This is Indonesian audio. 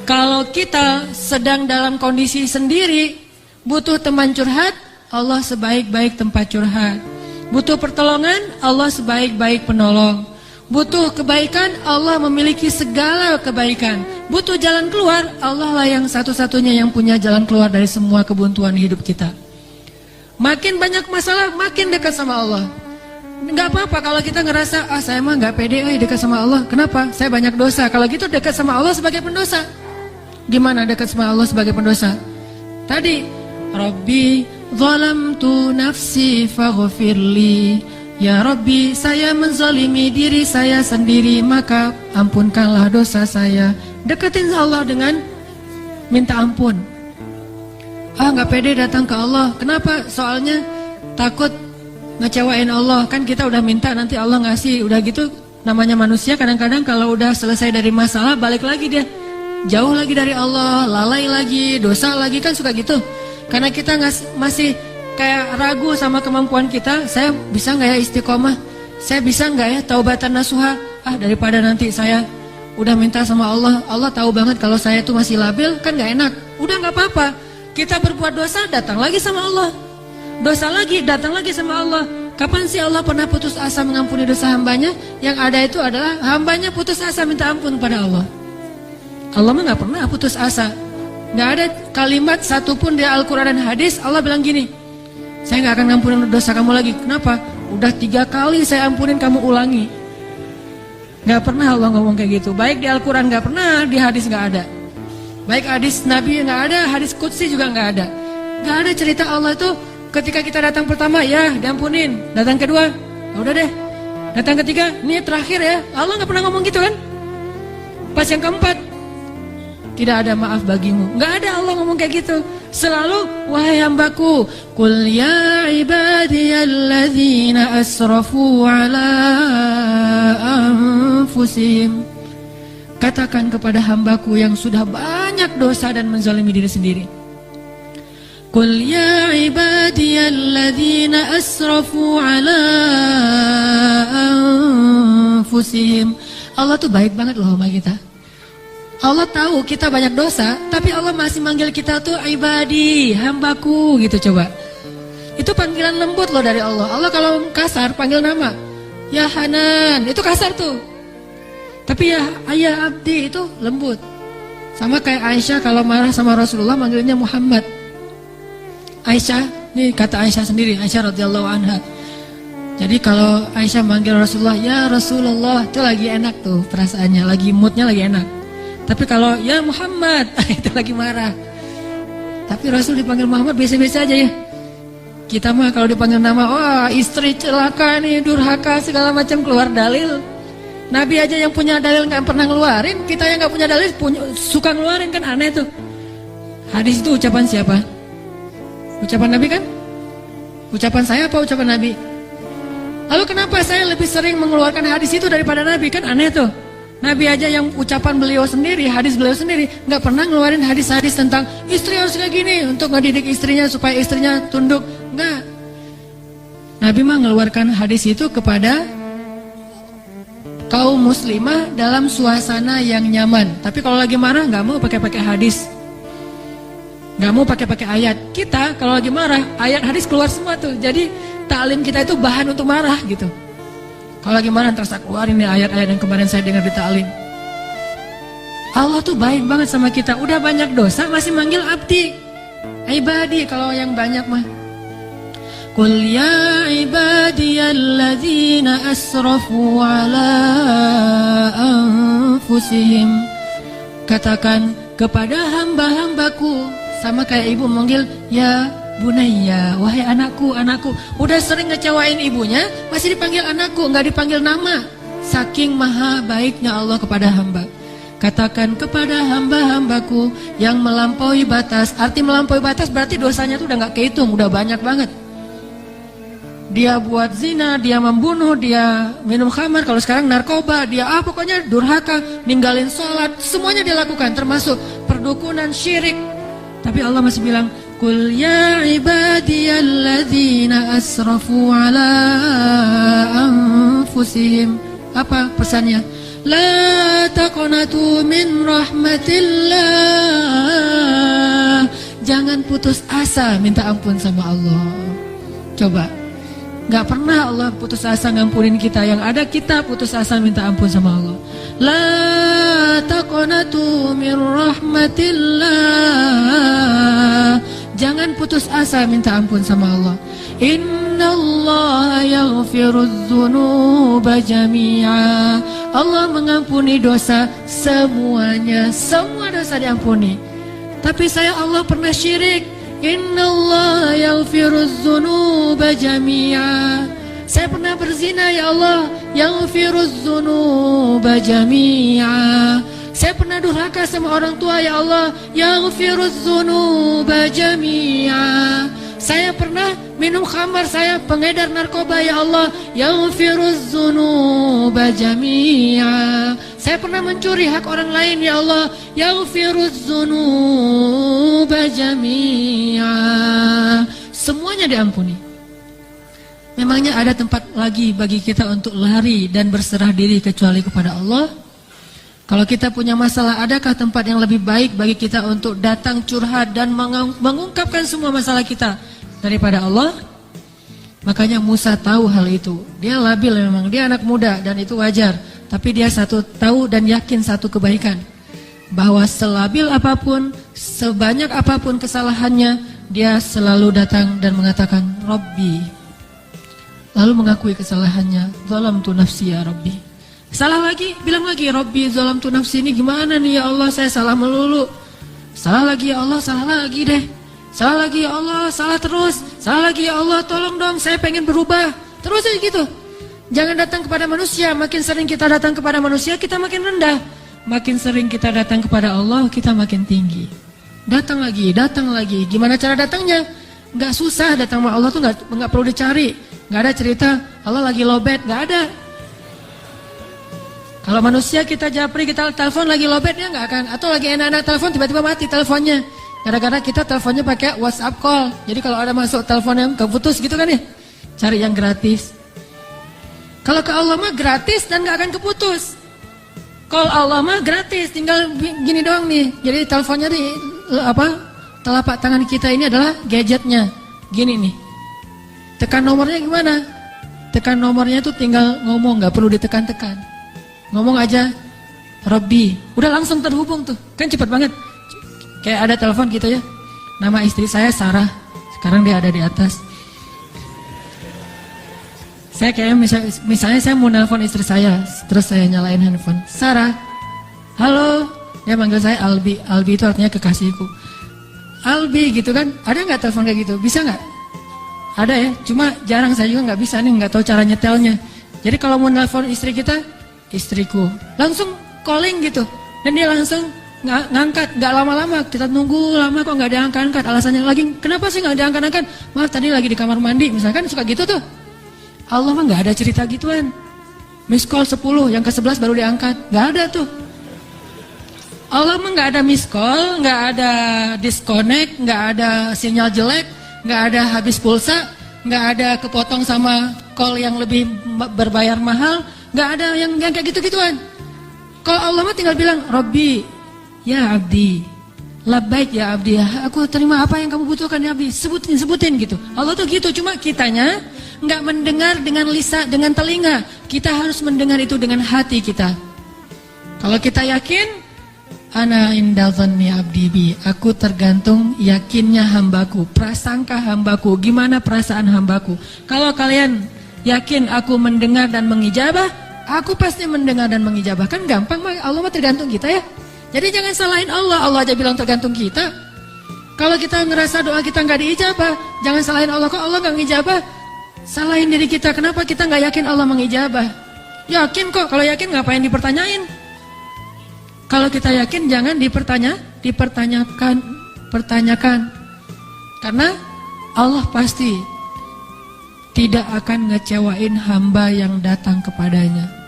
Kalau kita sedang dalam kondisi sendiri, butuh teman curhat, Allah sebaik-baik tempat curhat. Butuh pertolongan, Allah sebaik-baik penolong. Butuh kebaikan, Allah memiliki segala kebaikan. Butuh jalan keluar, Allah lah yang satu-satunya yang punya jalan keluar dari semua kebuntuan hidup kita. Makin banyak masalah, makin dekat sama Allah. Nggak apa-apa kalau kita ngerasa, saya mah nggak pede dekat sama Allah. Kenapa? Saya banyak dosa. Kalau gitu dekat sama Allah sebagai pendosa. Gimana dekat sama Allah sebagai pendosa? Tadi, Rabbi zalamtu nafsi faghfirli. Ya Rabbi, saya menzalimi diri saya sendiri, maka ampunkanlah dosa saya. Deketin Allah dengan minta ampun. Nggak pede datang ke Allah. Kenapa? Soalnya takut ngecewain Allah. Kan kita udah minta, nanti Allah ngasih. Udah gitu, namanya manusia kadang-kadang kalau udah selesai dari masalah, balik lagi dia. Jauh lagi dari Allah, lalai lagi, dosa lagi, kan suka gitu. Karena kita masih kayak ragu sama kemampuan kita. Saya bisa nggak ya istiqomah? Saya bisa nggak ya taubatan nasuha? Daripada nanti saya udah minta sama Allah, Allah tahu banget kalau saya tuh masih labil, kan nggak enak. Udah nggak apa-apa. Kita berbuat dosa, datang lagi sama Allah. Dosa lagi, datang lagi sama Allah. Kapan sih Allah pernah putus asa mengampuni dosa hambanya? Yang ada itu adalah hambanya putus asa minta ampun kepada Allah. Allah mah gak pernah putus asa. Gak ada kalimat satupun di Al-Quran dan hadis Allah bilang gini, saya gak akan ngampunin dosa kamu lagi. Kenapa? Udah 3 kali saya ampunin, kamu ulangi. Gak pernah Allah ngomong kayak gitu. Baik di Al-Quran gak pernah, di hadis gak ada. Baik hadis Nabi gak ada, hadis Qudsi juga gak ada. Gak ada cerita Allah itu ketika kita datang pertama, ya diampunin. Datang kedua, udah deh. Datang ketiga, ini terakhir ya. Allah gak pernah ngomong gitu kan. Pas yang keempat, tidak ada maaf bagimu. Nggak ada Allah ngomong kayak gitu. Selalu, wahai hambaku, qul ya ibadiyalladzina asrafu ala anfusihim. Katakan kepada hambaku yang sudah banyak dosa dan menzalimi diri sendiri. Qul ya ibadiyalladzina asrafu ala anfusihim. Allah tuh baik banget loh sama kita. Allah tahu kita banyak dosa, tapi Allah masih manggil kita tuh ibadi, hambaku gitu coba. Itu panggilan lembut loh dari Allah. Allah kalau kasar panggil nama, ya Hanan, itu kasar tuh. Tapi ya ayah abdi itu lembut. Sama kayak Aisyah kalau marah sama Rasulullah manggilnya Muhammad. Aisyah, ini kata Aisyah sendiri, Aisyah radhiyallahu anha. Jadi kalau Aisyah manggil Rasulullah, ya Rasulullah, itu lagi enak tuh perasaannya, lagi moodnya lagi enak. Tapi kalau ya Muhammad, itu lagi marah. Tapi Rasul dipanggil Muhammad biasa-biasa aja ya. Kita mah kalau dipanggil nama, wah istri celaka nih, durhaka segala macam, keluar dalil. Nabi aja yang punya dalil nggak pernah ngeluarin, kita yang nggak punya dalil suka ngeluarin, kan aneh tuh. Hadis itu ucapan siapa? Ucapan Nabi kan? Ucapan saya apa ucapan Nabi? Lalu kenapa saya lebih sering mengeluarkan hadis itu daripada Nabi? Kan aneh tuh. Nabi aja yang ucapan beliau sendiri, hadis beliau sendiri, nggak pernah ngeluarin hadis-hadis tentang istri harus kayak gini untuk ngedidik istrinya supaya istrinya tunduk. Nggak. Nabi mah ngeluarkan hadis itu kepada kaum muslimah dalam suasana yang nyaman. Tapi kalau lagi marah nggak mau pakai hadis, nggak mau pakai ayat. Kita kalau lagi marah ayat hadis keluar semua tuh. Jadi taklim kita itu bahan untuk marah gitu. Kalau lagi marah terus keluarin nih ayat-ayat yang kemarin saya dengar di ta'lim. Allah tuh baik banget sama kita. Udah banyak dosa masih manggil abdi, ibadi. Kalau yang banyak mah, qul ya ibadiyalladzina asrafu ala anfusihim. Katakan kepada hamba-hambaku, sama kayak ibu manggil ya Bunaya, wahai anakku, anakku. Udah sering ngecewain ibunya, masih dipanggil anakku, nggak dipanggil nama. Saking maha baiknya Allah kepada hamba. Katakan kepada hamba-hambaku yang melampaui batas. Arti melampaui batas berarti dosanya tuh udah nggak kehitung, udah banyak banget. Dia buat zina, dia membunuh, dia minum khamar, kalau sekarang narkoba, dia pokoknya durhaka, ninggalin sholat, semuanya dia lakukan, termasuk perdukunan, syirik. Tapi Allah masih bilang, qul ya ibadiyalladzina asrafu ala anfusihim. Apa pesannya? La taqnatu min rahmatillah. Jangan putus asa minta ampun sama Allah. Coba, gak pernah Allah putus asa ngampunin kita. Yang ada kita putus asa minta ampun sama Allah. La taqnatu min rahmatillah. Jangan putus asa minta ampun sama Allah. Innallaha yaghfirudz dzunuba jami'a. Allah mengampuni dosa semuanya. Semua dosa diampuni. Tapi saya Allah pernah syirik. Innallaha yaghfirudz dzunuba jami'a. Saya pernah berzina ya Allah. Yaghfirudz dzunuba jami'a. Saya pernah durhaka sama orang tua ya Allah. Yaghfirudz dzunuba jami'a. Saya pernah minum khamar, saya pengedar narkoba ya Allah. Yaghfirudz dzunuba jami'a. Saya pernah mencuri hak orang lain ya Allah. Yaghfirudz dzunuba jami'a. Semuanya diampuni. Memangnya ada tempat lagi bagi kita untuk lari dan berserah diri kecuali kepada Allah? Kalau kita punya masalah, adakah tempat yang lebih baik bagi kita untuk datang curhat dan mengungkapkan semua masalah kita daripada Allah? Makanya Musa tahu hal itu. Dia labil memang, dia anak muda dan itu wajar. Tapi dia tahu dan yakin satu kebaikan. Bahwa selabil apapun, sebanyak apapun kesalahannya, dia selalu datang dan mengatakan, Rabbi. Lalu mengakui kesalahannya, zalamtu nafsi ya Rabbi. Salah lagi, bilang lagi, Rabbi zalamtu nafsi, ini gimana nih ya Allah, saya salah melulu. Salah lagi ya Allah, salah lagi deh. Salah lagi ya Allah, salah terus. Salah lagi ya Allah, tolong dong, saya pengen berubah. Terus aja gitu. Jangan datang kepada manusia. Makin sering kita datang kepada manusia, kita makin rendah. Makin sering kita datang kepada Allah, kita makin tinggi. Datang lagi, datang lagi. Gimana cara datangnya? Gak susah datang sama Allah tuh, gak perlu dicari. Gak ada cerita Allah lagi lowbat, gak ada. Kalau manusia kita japri, kita telepon lagi lowbat, dia nggak akan. Atau lagi enak-enak telepon, tiba-tiba mati teleponnya. Gara-gara kita teleponnya pakai WhatsApp call. Jadi kalau ada masuk telepon yang keputus gitu kan ya, cari yang gratis. Kalau ke Allah mah gratis dan nggak akan keputus. Call Allah mah gratis, tinggal gini doang nih. Jadi teleponnya di telapak tangan kita ini adalah gadgetnya. Gini nih. Tekan nomornya gimana? Tekan nomornya tuh tinggal ngomong, nggak perlu ditekan-tekan. Ngomong aja, Rabbi, udah langsung terhubung tuh, kan cepat banget. Kayak ada telepon gitu ya. Nama istri saya Sarah, sekarang dia ada di atas. Saya kayak misalnya saya mau nelpon istri saya, terus saya nyalain handphone. Sarah, halo, dia manggil saya Albi. Albi itu artinya kekasihku. Albi gitu kan, ada nggak telepon kayak gitu? Bisa nggak? Ada ya, cuma jarang, saya juga nggak bisa nih, nggak tahu cara nyetelnya. Jadi kalau mau nelpon istri kita, istriku, langsung calling gitu, dan dia langsung ngangkat, nggak lama-lama, kita nunggu lama kok nggak diangkat-angkat, alasannya lagi, kenapa sih nggak diangkat-angkat? Maaf tadi lagi di kamar mandi, misalkan suka gitu tuh. Allah mah nggak ada cerita gituan. Miss call 10, yang ke-11 baru diangkat, nggak ada tuh. Allah mah nggak ada miss call, nggak ada disconnect, nggak ada sinyal jelek, nggak ada habis pulsa, nggak ada kepotong sama call yang lebih berbayar mahal. Gak ada yang kayak gitu-gituan. Kalau Allah mah tinggal bilang, Rabbi, ya abdi, labbaik ya abdi, aku terima apa yang kamu butuhkan ya abdi, sebutin gitu. Allah tuh gitu, cuma kitanya gak mendengar dengan lisan, dengan telinga. Kita harus mendengar itu dengan hati kita. Kalau kita yakin, ana inda dhanni abdi bi, aku tergantung yakinnya hambaku, prasangka hambaku, gimana perasaan hambaku. Kalau kalian yakin aku mendengar dan mengijabah, aku pasti mendengar dan mengijabah. Kan gampang, Allah mah tergantung kita ya. Jadi jangan salahin Allah, Allah aja bilang tergantung kita. Kalau kita ngerasa doa kita nggak diijabah, jangan salahin Allah, kok Allah nggak mengijabah. Salahin diri kita, kenapa kita nggak yakin Allah mengijabah. Yakin kok, kalau yakin ngapain dipertanyain. Kalau kita yakin jangan dipertanyakan. Karena Allah pasti tidak akan ngecewain hamba yang datang kepadanya.